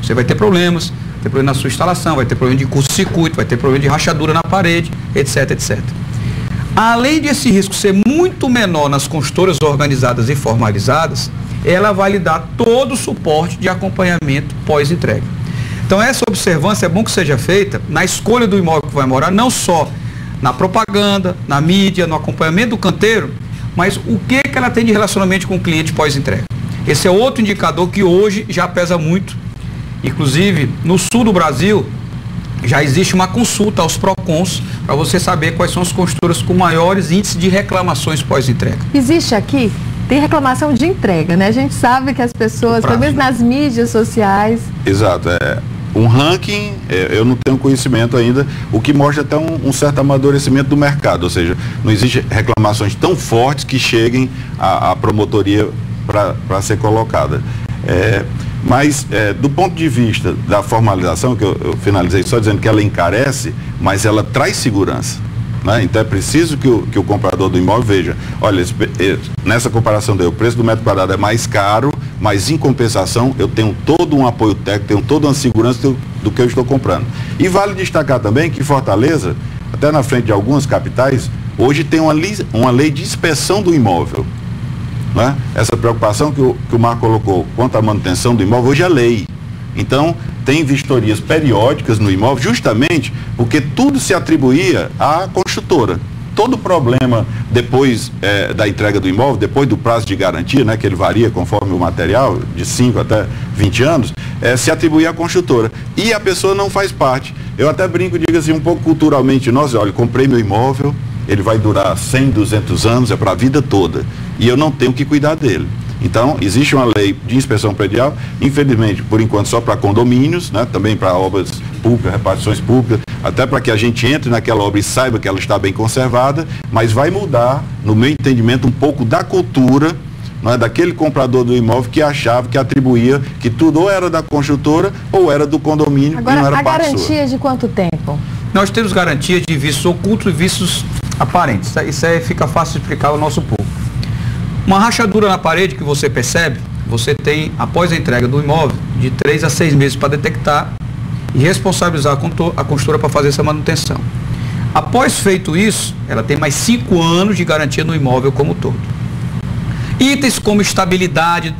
C: Você vai ter problemas, vai ter problema na sua instalação, vai ter problema de curto-circuito, vai ter problema de rachadura na parede, etc, etc. Além desse risco ser muito menor nas construtoras organizadas e formalizadas, ela vai lhe dar todo o suporte de acompanhamento pós-entrega. Então essa observância é bom que seja feita na escolha do imóvel que vai morar, não só na propaganda, na mídia, no acompanhamento do canteiro, mas o que ela tem de relacionamento com o cliente pós-entrega. Esse é outro indicador que hoje já pesa muito. Inclusive, no sul do Brasil, já existe uma consulta aos PROCONs para você saber quais são as construtoras com maiores índices de reclamações pós-entrega.
A: Existe aqui, tem reclamação de entrega, né? A gente sabe que as pessoas, pelo menos nas mídias sociais...
B: Exato, um ranking, eu não tenho conhecimento ainda, o que mostra até um certo amadurecimento do mercado, ou seja, não existe reclamações tão fortes que cheguem à promotoria para ser colocada. Mas, do ponto de vista da formalização, que eu finalizei só dizendo que ela encarece, mas ela traz segurança, né? Então é preciso que o comprador do imóvel veja, olha, nessa comparação o preço do metro quadrado é mais caro, mas em compensação eu tenho todo um apoio técnico, tenho toda uma segurança do que eu estou comprando. E vale destacar também que Fortaleza, até na frente de algumas capitais, hoje tem uma lei de inspeção do imóvel. Né? Essa preocupação que o Marco colocou quanto à manutenção do imóvel, hoje é lei. Então, tem vistorias periódicas no imóvel, justamente porque tudo se atribuía à construtora. Todo problema depois da entrega do imóvel, depois do prazo de garantia, né, que ele varia conforme o material, de 5 até 20 anos, se atribuía à construtora. E a pessoa não faz parte. Eu até brinco, digo assim, um pouco culturalmente, olha, comprei meu imóvel, ele vai durar 100, 200 anos, é para a vida toda. E eu não tenho que cuidar dele. Então, existe uma lei de inspeção predial, infelizmente, por enquanto, só para condomínios, né, também para obras públicas, repartições públicas, até para que a gente entre naquela obra e saiba que ela está bem conservada, mas vai mudar, no meu entendimento, um pouco da cultura, não é, daquele comprador do imóvel que achava, que atribuía que tudo ou era da construtora ou era do condomínio.
A: Agora,
B: e não era
A: a garantia de quanto tempo?
C: Nós temos garantia de vícios ocultos e vícios aparentes. Isso aí fica fácil de explicar ao nosso público. Uma rachadura na parede que você percebe, você tem, após a entrega do imóvel, de 3 a 6 meses para detectar e responsabilizar a construtora para fazer essa manutenção. Após feito isso, ela tem mais 5 anos de garantia no imóvel como um todo. Itens como estabilidade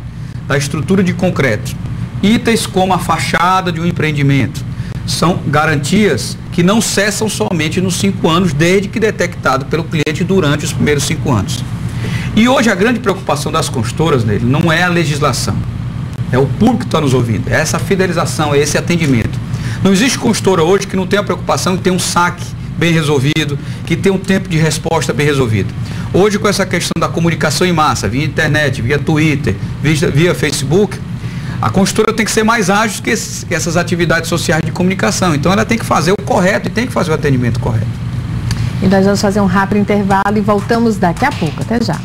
C: da estrutura de concreto, itens como a fachada de um empreendimento, são garantias que não cessam somente nos 5 anos, desde que detectado pelo cliente durante os primeiros 5 anos. E hoje a grande preocupação das construtoras nele não é a legislação, é o público que está nos ouvindo, é essa fidelização, é esse atendimento. Não existe construtora hoje que não tenha a preocupação de ter um saque bem resolvido, que tenha um tempo de resposta bem resolvido. Hoje, com essa questão da comunicação em massa, via internet, via Twitter, via Facebook, a construtora tem que ser mais ágil que essas atividades sociais de comunicação. Então ela tem que fazer o correto e tem que fazer o atendimento correto.
A: E nós vamos fazer um rápido intervalo e voltamos daqui a pouco. Até já.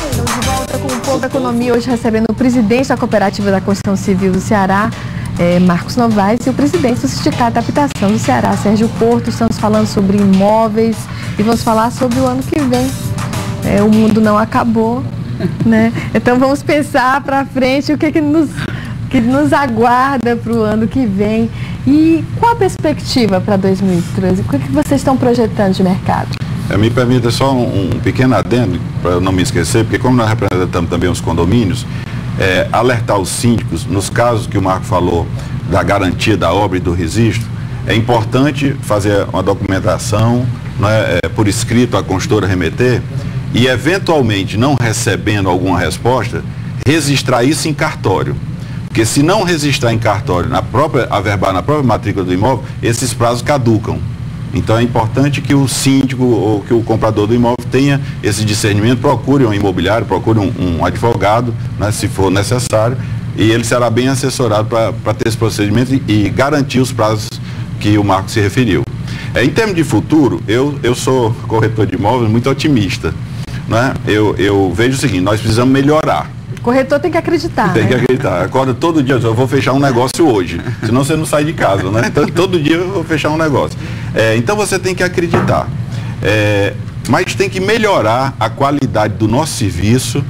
A: Estamos de volta com o Povo da Economia, hoje recebendo o presidente da Cooperativa da Construção Civil do Ceará, Marcos Novaes, e o presidente do Sindicato da Habitação do Ceará, Sérgio Porto. Estamos falando sobre imóveis e vamos falar sobre o ano que vem. O mundo não acabou, né? Então vamos pensar para frente o que nos aguarda para o ano que vem. E qual a perspectiva para 2013? O que vocês estão projetando de mercado?
B: Me permita só um pequeno adendo, para eu não me esquecer, porque como nós representamos também os condomínios, alertar os síndicos, nos casos que o Marco falou, da garantia da obra e do registro, é importante fazer uma documentação, né, por escrito à construtora remeter, e eventualmente, não recebendo alguma resposta, registrar isso em cartório. Porque se não registrar em cartório, averbar na própria matrícula do imóvel, esses prazos caducam. Então é importante que o síndico ou que o comprador do imóvel tenha esse discernimento, procure um imobiliário, procure um advogado, né, se for necessário, e ele será bem assessorado para ter esse procedimento e garantir os prazos que o Marco se referiu. Em termos de futuro, eu sou corretor de imóveis muito otimista, né? Eu vejo o seguinte, nós precisamos melhorar.
A: Corretor tem que acreditar.
B: Tem que acreditar. Acorda todo dia, eu vou fechar um negócio hoje, senão você não sai de casa, né? Então, todo dia eu vou fechar um negócio. Então você tem que acreditar. Mas tem que melhorar a qualidade do nosso serviço,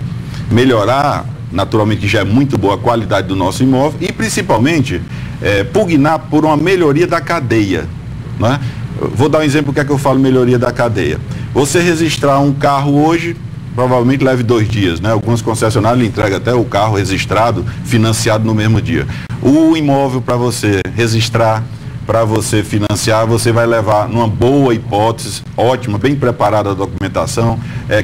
B: melhorar, naturalmente, que já é muito boa a qualidade do nosso imóvel e, principalmente, pugnar por uma melhoria da cadeia, né? Vou dar um exemplo do que é que eu falo melhoria da cadeia. Você registrar um carro hoje, provavelmente leve 2 dias, né? Algumas concessionárias entregam até o carro registrado, financiado no mesmo dia. O imóvel, para você registrar, para você financiar, você vai levar, numa boa hipótese, ótima, bem preparada a documentação,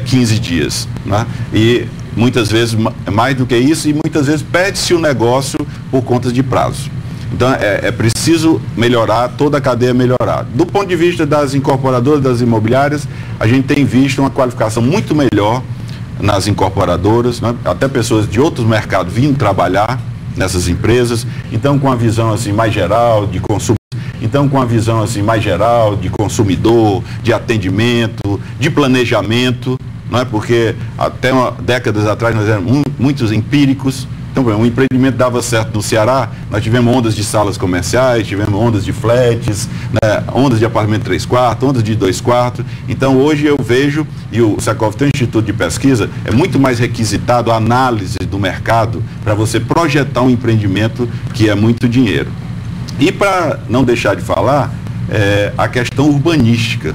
B: 15 dias, né? E muitas vezes mais do que isso, e muitas vezes perde-se o negócio por conta de prazo. Então é preciso melhorar, toda a cadeia melhorar. Do ponto de vista das incorporadoras, das imobiliárias, a gente tem visto uma qualificação muito melhor nas incorporadoras, né? Até pessoas de outros mercados vindo trabalhar nessas empresas, então com a visão assim mais geral de consumo, então com a visão assim mais geral de consumidor, de atendimento, de planejamento, não é? Porque até décadas atrás nós éramos muitos empíricos. Então, o empreendimento dava certo no Ceará, nós tivemos ondas de salas comerciais, tivemos ondas de flats, né, ondas de apartamento 3 quartos, ondas de 2 quartos. Então, hoje eu vejo, e o Secov tem um instituto de pesquisa, é muito mais requisitado a análise do mercado para você projetar um empreendimento que é muito dinheiro. E para não deixar de falar, a questão urbanística.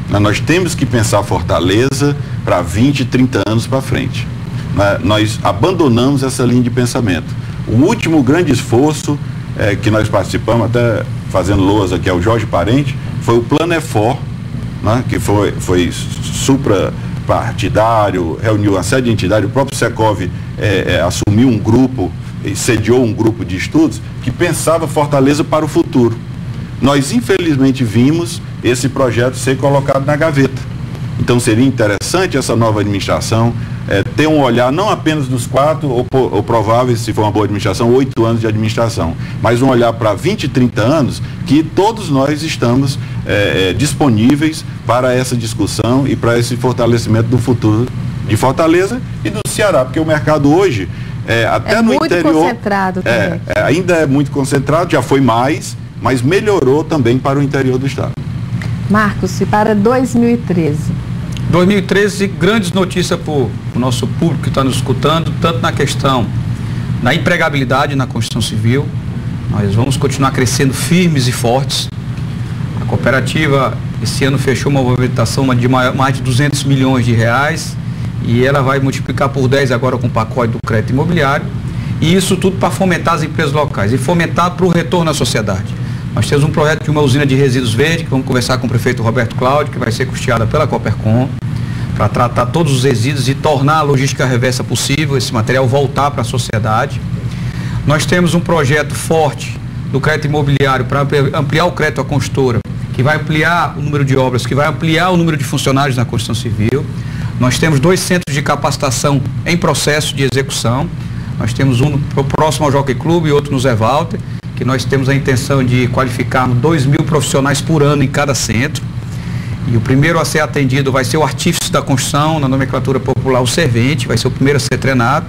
B: Nós temos que pensar Fortaleza para 20, 30 anos para frente. Nós abandonamos essa linha de pensamento. O último grande esforço que nós participamos, até fazendo loas aqui ao Jorge Parente, foi o Plano EFOR, né, que foi suprapartidário, reuniu uma série de entidades. O próprio Secov assumiu um grupo, sediou um grupo de estudos que pensava Fortaleza para o futuro. Nós, infelizmente, vimos esse projeto ser colocado na gaveta. Então, seria interessante essa nova administração ter um olhar não apenas dos 4, ou prováveis, se for uma boa administração, 8 anos de administração, mas um olhar para 20, 30 anos, que todos nós estamos disponíveis para essa discussão e para esse fortalecimento do futuro de Fortaleza e do Ceará, porque o mercado hoje, até no interior... É muito concentrado também. Ainda é muito concentrado, já foi mais, mas melhorou também para o interior do estado.
A: Marcos, e para 2013?
C: 2013, grandes notícias para o nosso público que está nos escutando, tanto na questão da empregabilidade na construção civil. Nós vamos continuar crescendo firmes e fortes. A cooperativa esse ano fechou uma movimentação de mais de 200 milhões de reais e ela vai multiplicar por 10 agora com o pacote do crédito imobiliário. E isso tudo para fomentar as empresas locais e fomentar para o retorno à sociedade. Nós temos um projeto de uma usina de resíduos verdes, que vamos conversar com o prefeito Roberto Cláudio, que vai ser custeada pela Coopercom, para tratar todos os resíduos e tornar a logística reversa possível, esse material voltar para a sociedade. Nós temos um projeto forte do crédito imobiliário para ampliar o crédito à construtora, que vai ampliar o número de obras, que vai ampliar o número de funcionários na construção civil. Nós temos 2 centros de capacitação em processo de execução. Nós temos um próximo ao Jockey Club e outro no Zé Walter, que nós temos a intenção de qualificarmos 2.000 profissionais por ano em cada centro. E o primeiro a ser atendido vai ser o artífice da construção, na nomenclatura popular, o servente, vai ser o primeiro a ser treinado.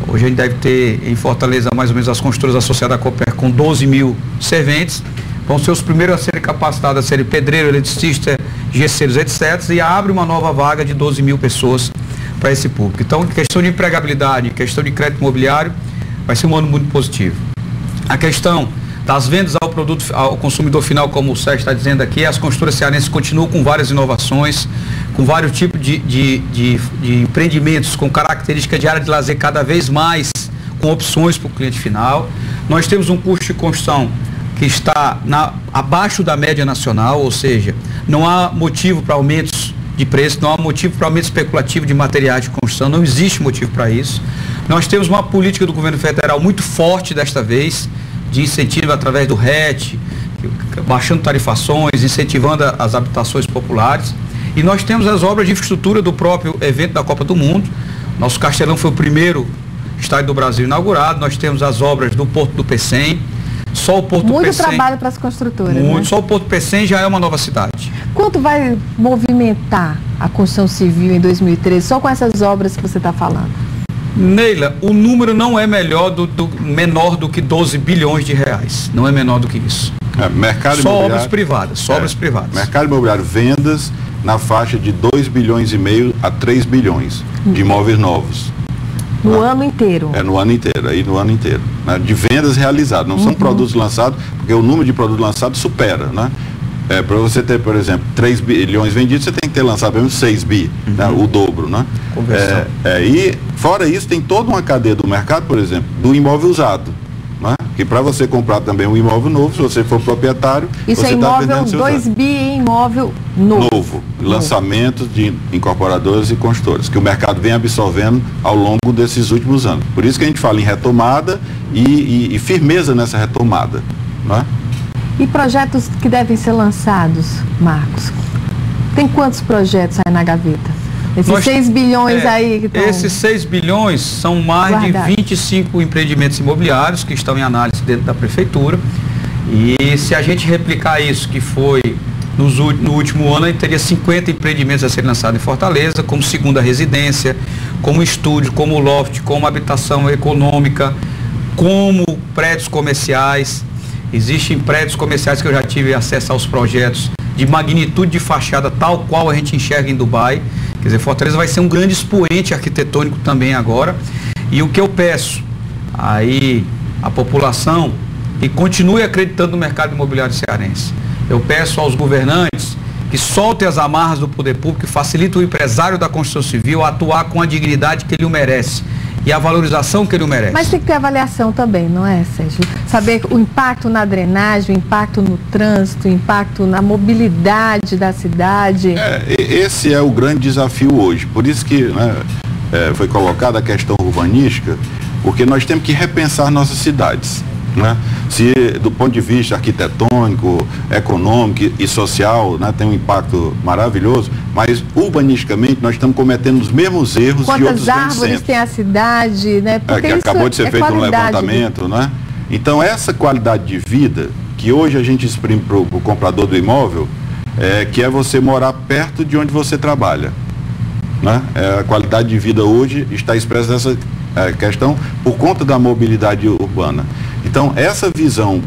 C: Hoje a gente deve ter em Fortaleza mais ou menos as construtoras associadas à Cooper com 12.000 serventes. Vão ser os primeiros a serem capacitados a serem pedreiro, eletricista, gesseiros, etc. E abre uma nova vaga de 12.000 pessoas para esse público. Então, questão de empregabilidade, questão de crédito imobiliário, vai ser um ano muito positivo. A questão das vendas ao consumidor final, como o Sérgio está dizendo aqui, as construtoras cearenses continuam com várias inovações, com vários tipos de empreendimentos, com característica de área de lazer cada vez mais, com opções para o cliente final. Nós temos um custo de construção que está abaixo da média nacional, ou seja, não há motivo para aumentos de preço, não há motivo para aumento especulativo de materiais de construção, não existe motivo para isso. Nós temos uma política do governo federal muito forte desta vez, de incentivo através do RET, baixando tarifações, incentivando as habitações populares. E nós temos as obras de infraestrutura do próprio evento da Copa do Mundo. Nosso Castelão foi o primeiro estádio do Brasil inaugurado. Nós temos as obras do Porto do Pecém. Só o Porto do Pecém.
A: Muito trabalho para as construtoras.
C: Muito.
A: Né?
C: Só o Porto do Pecém já é uma nova cidade.
A: Quanto vai movimentar a construção civil em 2013, só com essas obras que você está falando?
C: Neila, o número não é menor do que 12 bilhões de reais. Não é menor do que isso.
B: Mercado
C: só
B: imobiliário,
C: obras privadas, só obras privadas.
B: Mercado imobiliário, vendas na faixa de 2 bilhões e meio a 3 bilhões de imóveis novos.
A: No ano inteiro?
B: No ano inteiro, aí no ano inteiro. Né? De vendas realizadas, não são produtos lançados, porque o número de produtos lançados supera, né? Para você ter, por exemplo, 3 bilhões vendidos, você tem que ter lançado pelo menos 6 bi, né? O dobro, né? E fora isso, tem toda uma cadeia do mercado, por exemplo, do imóvel usado, né? Que para você comprar também um imóvel novo, se você for proprietário,
A: isso
B: você
A: é imóvel 2 bi em imóvel novo.
B: Lançamentos de incorporadoras e construtoras, que o mercado vem absorvendo ao longo desses últimos anos. Por isso que a gente fala em retomada e firmeza nessa retomada, né?
A: E projetos que devem ser lançados, Marcos? Tem quantos projetos aí na gaveta? Esses 6 bilhões aí que estão...
C: Esses 6 bilhões são mais de 25 empreendimentos imobiliários que estão em análise dentro da prefeitura. E se a gente replicar isso, que foi no último ano, a gente teria 50 empreendimentos a serem lançados em Fortaleza, como segunda residência, como estúdio, como loft, como habitação econômica, como prédios comerciais. Existem prédios comerciais que eu já tive acesso aos projetos de magnitude de fachada tal qual a gente enxerga em Dubai. Quer dizer, Fortaleza vai ser um grande expoente arquitetônico também agora. E o que eu peço aí à população, que continue acreditando no mercado imobiliário cearense. Eu peço aos governantes que solte as amarras do poder público e facilite o empresário da construção civil a atuar com a dignidade que ele o merece e a valorização que ele merece.
A: Mas tem que ter avaliação também, não é, Sérgio? Saber o impacto na drenagem, o impacto no trânsito, o impacto na mobilidade da cidade.
B: Esse é o grande desafio hoje. Por isso que foi colocada a questão urbanística, porque nós temos que repensar nossas cidades. Né? Se do ponto de vista arquitetônico, econômico e social, né, tem um impacto maravilhoso, mas urbanisticamente nós estamos cometendo os mesmos erros de outros grandes centros.
A: Quantas árvores tem a cidade, né?
B: Porque que acabou de ser feito um levantamento, né? Então essa qualidade de vida que hoje a gente exprime para o comprador do imóvel, que é você morar perto de onde você trabalha. Né? A qualidade de vida hoje está expressa nessa questão por conta da mobilidade urbana. Então, essa visão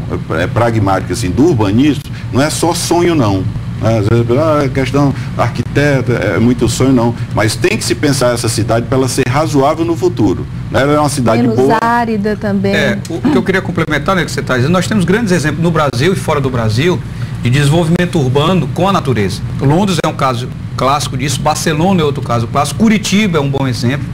B: pragmática assim, do urbanismo não é só sonho, não. Às vezes, a questão arquiteto é muito sonho, não. Mas tem que se pensar essa cidade para ela ser razoável no futuro. Né? Ela é uma cidade
A: menos
B: boa.
A: Árida também.
C: O que eu queria complementar, né, que você está dizendo, nós temos grandes exemplos no Brasil e fora do Brasil de desenvolvimento urbano com a natureza. Londres é um caso clássico disso, Barcelona é outro caso clássico, Curitiba é um bom exemplo.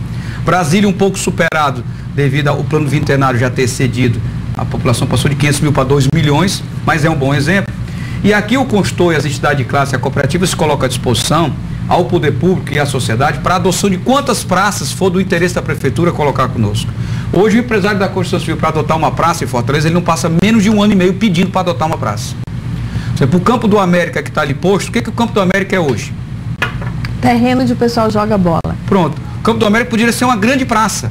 C: Brasília um pouco superado devido ao plano vintenário já ter excedido. A população passou de 500 mil para 2 milhões, mas é um bom exemplo. E aqui o consultor e as entidades de classe e a cooperativa se colocam à disposição ao poder público e à sociedade para a adoção de quantas praças for do interesse da prefeitura colocar conosco. Hoje o empresário da construção civil para adotar uma praça em Fortaleza, ele não passa menos de 1 ano e meio pedindo para adotar uma praça. Para o Campo do América que está ali posto, o que o Campo do América é hoje?
A: Terreno onde o pessoal joga bola.
C: Pronto. O Campo do América poderia ser uma grande praça.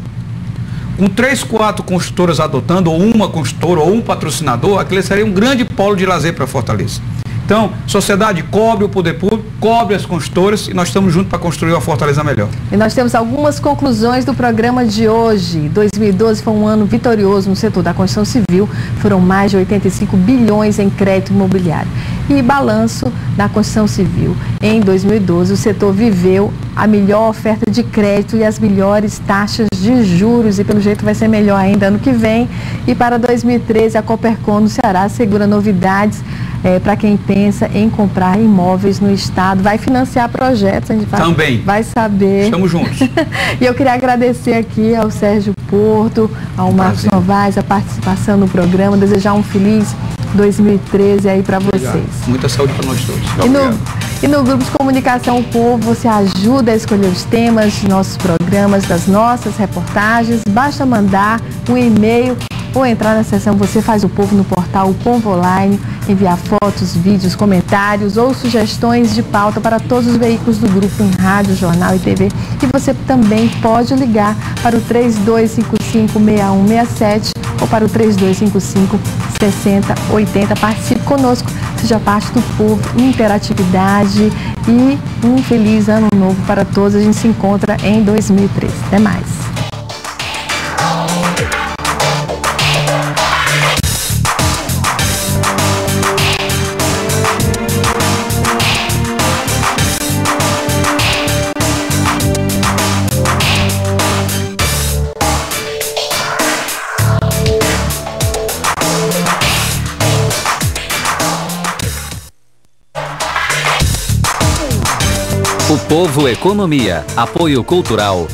C: Com 3, 4 construtoras adotando, ou uma construtora, ou um patrocinador, aquele seria um grande polo de lazer para Fortaleza. Então, sociedade cobre o poder público, cobre as construtoras e nós estamos juntos para construir uma Fortaleza melhor.
A: E nós temos algumas conclusões do programa de hoje. 2012 foi um ano vitorioso no setor da construção civil, foram mais de 85 bilhões em crédito imobiliário. E balanço da construção civil. Em 2012, o setor viveu a melhor oferta de crédito e as melhores taxas de juros, e pelo jeito vai ser melhor ainda ano que vem. E para 2013, a Coopercon no Ceará assegura novidades para quem pensa em comprar imóveis no estado. Vai financiar projetos, a gente vai saber.
C: Estamos juntos.
A: E eu queria agradecer aqui ao Sérgio Porto, ao Marcos Novaes, a participação no programa, desejar um feliz 2013 aí para vocês.
C: Muita saúde para nós todos.
A: E no grupo de comunicação O Povo, você ajuda a escolher os temas de nossos programas, das nossas reportagens. Basta mandar um e-mail ou entrar na seção Você Faz o Povo no portal O Povo Online, enviar fotos, vídeos, comentários ou sugestões de pauta para todos os veículos do grupo em rádio, jornal e TV. E você também pode ligar para o 3255-6167 ou para o 3255-6080. Participe conosco, seja parte do povo, interatividade e um feliz ano novo para todos. A gente se encontra em 2013. Até mais.
D: O Povo Economia. Apoio cultural